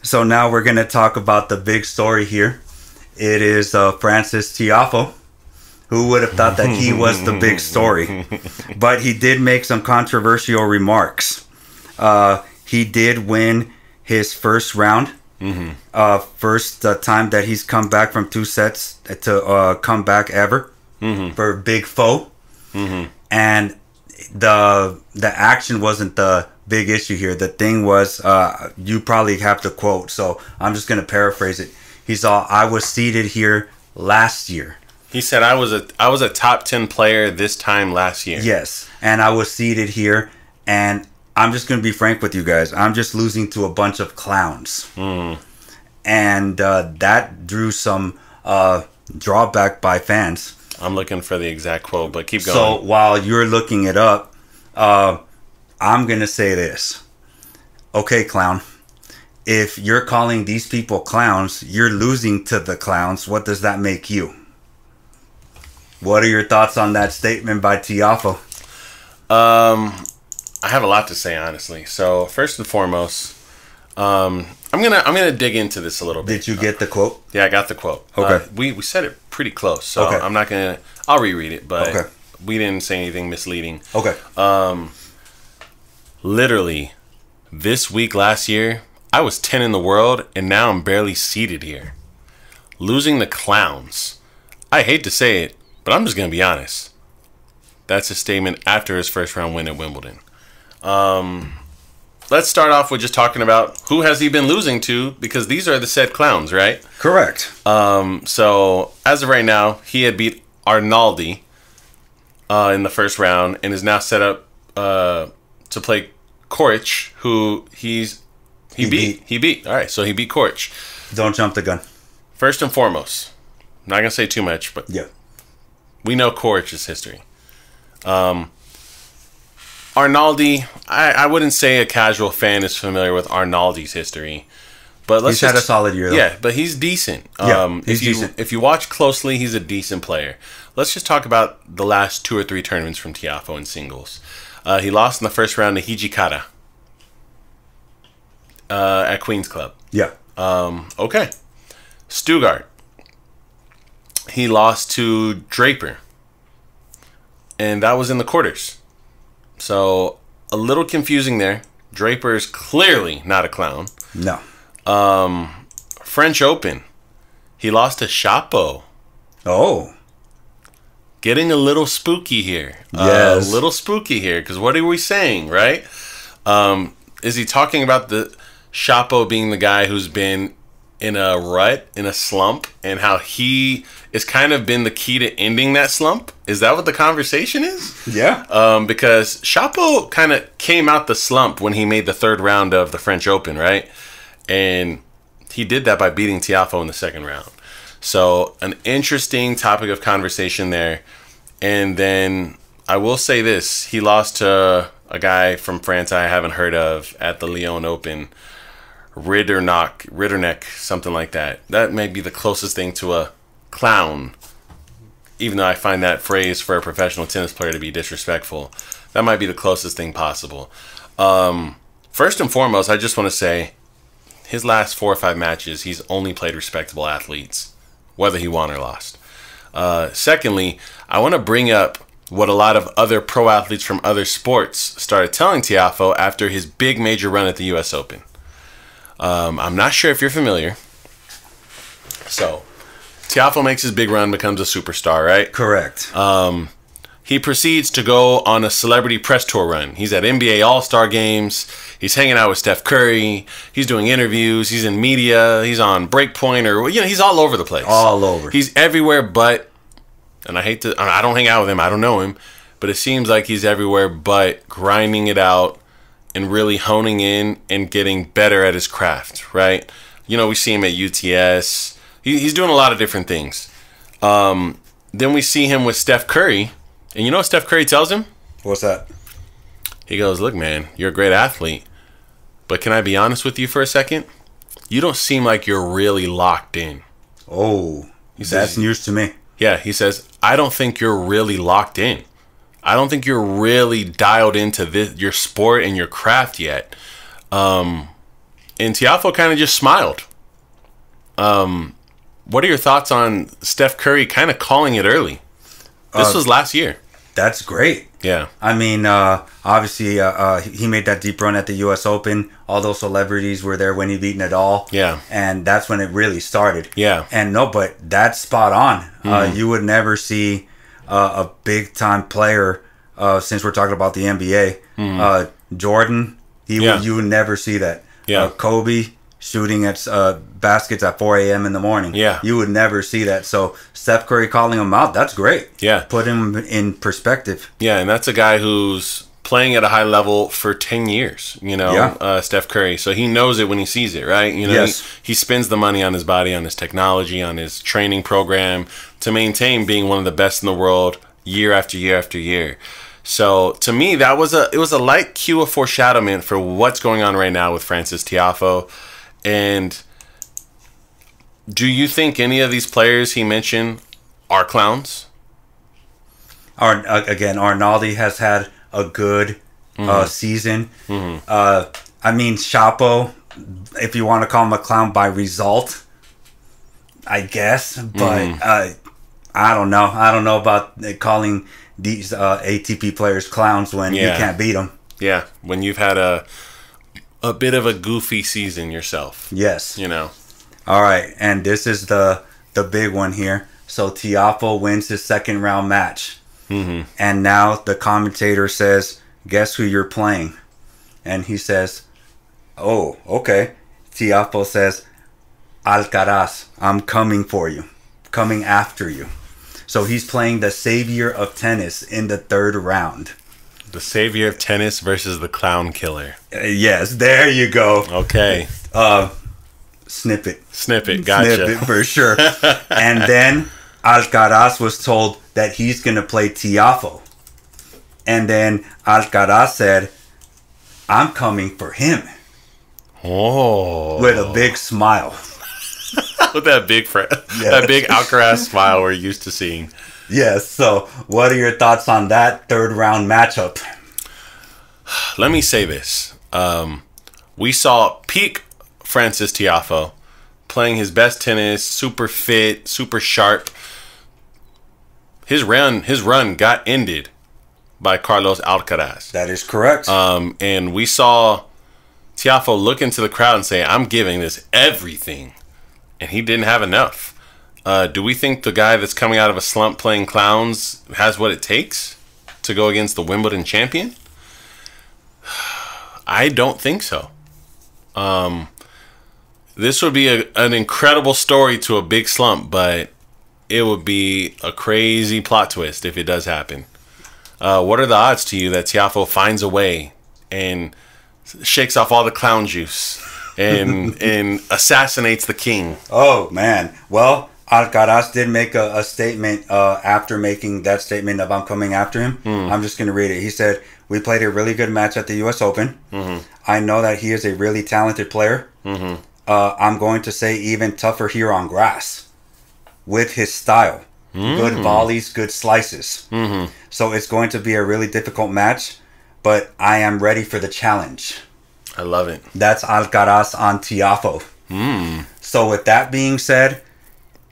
So now we're going to talk about the big story here. It is Frances Tiafoe. Who would have thought that he was the big story? But he did make some controversial remarks. He did win his first round. First time that he's come back from 2 sets to come back ever for a big foe. And the action wasn't the big issue here. The thing was, you probably have to quote, so I'm just going to paraphrase it. He's all, I was seated here last year. He said, I was a top 10 player this time last year. Yes, and I was seated here, and I'm just going to be frank with you guys. I'm just losing to a bunch of clowns. And that drew some drawback by fans. I'm looking for the exact quote, but keep going. So while you're looking it up, I'm going to say this. Okay, clown. If you're calling these people clowns, you're losing to the clowns. What does that make you? What are your thoughts on that statement by Tiafoe? I have a lot to say, honestly. So first and foremost, I'm gonna dig into this a little bit. Did you get the quote? Yeah, I got the quote. Okay. We said it pretty close, so okay. I'm not gonna. I'll reread it, but okay. We didn't say anything misleading. Okay. Literally, this week last year, I was 10 in the world, and now I'm barely seated here, losing the clowns. I hate to say it, but I'm just gonna be honest. That's a statement after his first round win at Wimbledon. Let's start off with just talking about who has he been losing to, because these are the said clowns, right? Correct. So as of right now, he had beat Arnaldi in the first round and is now set up to play Coric, who he beat. He beat. All right, so he beat Coric. Don't jump the gun. First and foremost, I'm not gonna say too much, but yeah, we know Coric's history. Arnaldi, I wouldn't say a casual fan is familiar with Arnaldi's history, but he's had a solid year, though. Yeah, but he's decent. He's decent. If you watch closely, he's a decent player. Let's just talk about the last 2 or 3 tournaments from Tiafoe in singles. He lost in the first round to Hijikata at Queen's Club. Yeah. Okay. Stuttgart. He lost to Draper, and that was in the quarters. So, a little confusing there. Draper is clearly not a clown. No. French Open. He lost to Chapo. Oh. Getting a little spooky here. Yes. A little spooky here, because what are we saying, right? Is he talking about the Chapo being the guy who's been in a rut, in a slump, and how he has kind of been the key to ending that slump? Is that what the conversation is? Yeah. Because Chapo kind of came out the slump when he made the 3rd round of the French Open, right? And he did that by beating Tiafoe in the 2nd round. So, an interesting topic of conversation there. And then, I will say this. He lost to a guy from France I haven't heard of at the Lyon Open. Ritterneck, something like that. That may be the closest thing to a clown, even though I find that phrase for a professional tennis player to be disrespectful. That might be the closest thing possible. First and foremost, I just want to say his last 4 or 5 matches, he's only played respectable athletes, whether he won or lost. Secondly, I want to bring up what a lot of other pro athletes from other sports started telling Tiafoe after his big major run at the U.S. Open. I'm not sure if you're familiar. So, Tiafoe makes his big run, becomes a superstar, right? Correct. He proceeds to go on a celebrity press tour run. He's at NBA All-Star games. He's hanging out with Steph Curry. He's doing interviews. He's in media. He's on Breakpoint, or he's all over the place. All over. He's everywhere, but, and I don't hang out with him. I don't know him, but it seems like he's everywhere, but grinding it out and really honing in and getting better at his craft, right? We see him at UTS. He's doing a lot of different things. Then we see him with Steph Curry. And you know what Steph Curry tells him? What's that? He goes, look, man, you're a great athlete. But can I be honest with you for a second? You don't seem like you're really locked in. Oh, that's news to me. Yeah, he says, I don't think you're really locked in. I don't think you're really dialed into your sport and your craft yet. And Tiafoe kind of just smiled. What are your thoughts on Steph Curry kind of calling it early? This was last year. That's great. Yeah. I mean, obviously, he made that deep run at the U.S. Open. All those celebrities were there when he beat Nadal. Yeah. And that's when it really started. Yeah. And no, but that's spot on. You would never see a big-time player, since we're talking about the NBA, Jordan, you would never see that. Yeah. Kobe shooting at baskets at 4 a.m. in the morning. Yeah. You would never see that. So Steph Curry calling him out, that's great. Yeah. Put him in perspective. Yeah, and that's a guy who's playing at a high level for 10 years, Steph Curry. So he knows it when he sees it, right? Yes. He spends the money on his body, on his technology, on his training program to maintain being one of the best in the world year after year after year. So to me, it was a light cue of foreshadowment for what's going on right now with Frances Tiafoe. And do you think any of these players he mentioned are clowns? Again, Arnaldi has had a good season. I mean, Chapo, if you want to call him a clown by result, I guess. But I don't know. I don't know about calling these ATP players clowns when you can't beat them. Yeah, when you've had a bit of a goofy season yourself. Yes. All right, and this is the big one here. So Tiafoe wins his second round match. And now the commentator says, guess who you're playing? And he says, oh, okay. Tiafoe says, Alcaraz, I'm coming for you. Coming after you. So he's playing the savior of tennis in the third round. The savior of tennis versus the clown killer. Yes, there you go. Okay. Snippet, gotcha. Snippet for sure. And then Alcaraz was told that he's going to play Tiafoe. And then Alcaraz said, I'm coming for him. Oh. With a big smile. With that big that big Alcaraz smile we're used to seeing. Yes, so what are your thoughts on that third round matchup? Let me say this. We saw peak Frances Tiafoe playing his best tennis, super fit, super sharp. His run got ended by Carlos Alcaraz. That is correct. And we saw Tiafoe look into the crowd and say, I'm giving this everything. And he didn't have enough. Do we think the guy that's coming out of a slump playing clowns has what it takes to go against the Wimbledon champion? I don't think so. This would be an incredible story to a big slump, but it would be a crazy plot twist if it does happen. What are the odds to you that Tiafoe finds a way and shakes off all the clown juice and assassinates the king? Oh, man. Well, Alcaraz did make a statement after making that statement of I'm coming after him. I'm just going to read it. He said, we played a really good match at the U.S. Open. I know that he is a really talented player. I'm going to say even tougher here on grass with his style. Good volleys, good slices. So it's going to be a really difficult match, but I am ready for the challenge. I love it. That's Alcaraz on Tiafoe. So with that being said,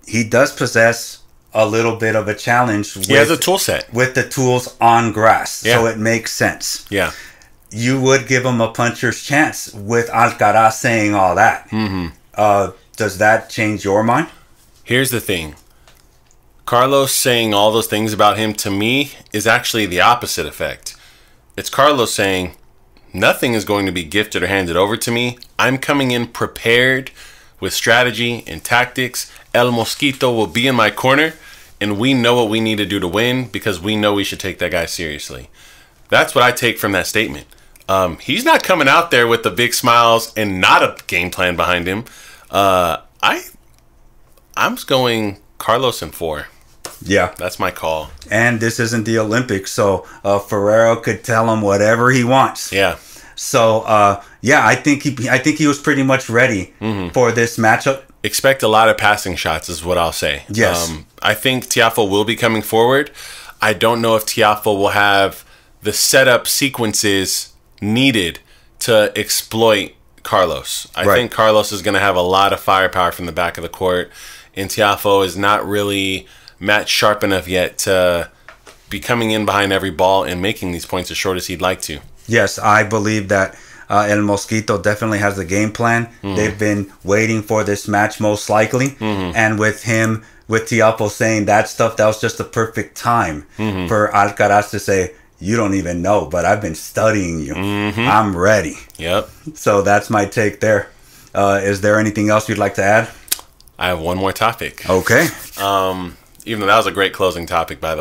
he does possess a little bit of a challenge. He has a tool set. With the tools on grass. Yeah. So it makes sense. Yeah. You would give him a puncher's chance with Alcaraz saying all that. Does that change your mind? Here's the thing. Carlos saying all those things about him, to me, is actually the opposite effect. It's Carlos saying, nothing is going to be gifted or handed over to me. I'm coming in prepared with strategy and tactics. El Mosquito will be in my corner, and we know what we need to do to win because we know we should take that guy seriously. That's what I take from that statement. He's not coming out there with the big smiles and not a game plan behind him. I'm going Carlos in 4. Yeah. That's my call. And this isn't the Olympics, so Ferrero could tell him whatever he wants. Yeah. So, I think he was pretty much ready for this matchup. Expect a lot of passing shots is what I'll say. Yes. I think Tiafoe will be coming forward. I don't know if Tiafoe will have the setup sequences needed to exploit Carlos. I Right. think Carlos is going to have a lot of firepower from the back of the court, and Tiafoe is not really match sharp enough yet to be coming in behind every ball and making these points as short as he'd like to. Yes, I believe that El Mosquito definitely has a game plan. They've been waiting for this match most likely. And with Tiafoe saying that stuff, that was just the perfect time for Alcaraz to say, you don't even know, but I've been studying you. I'm ready. Yep. So that's my take there. Is there anything else you'd like to add? I have one more topic. Okay. Even though that was a great closing topic, by the way.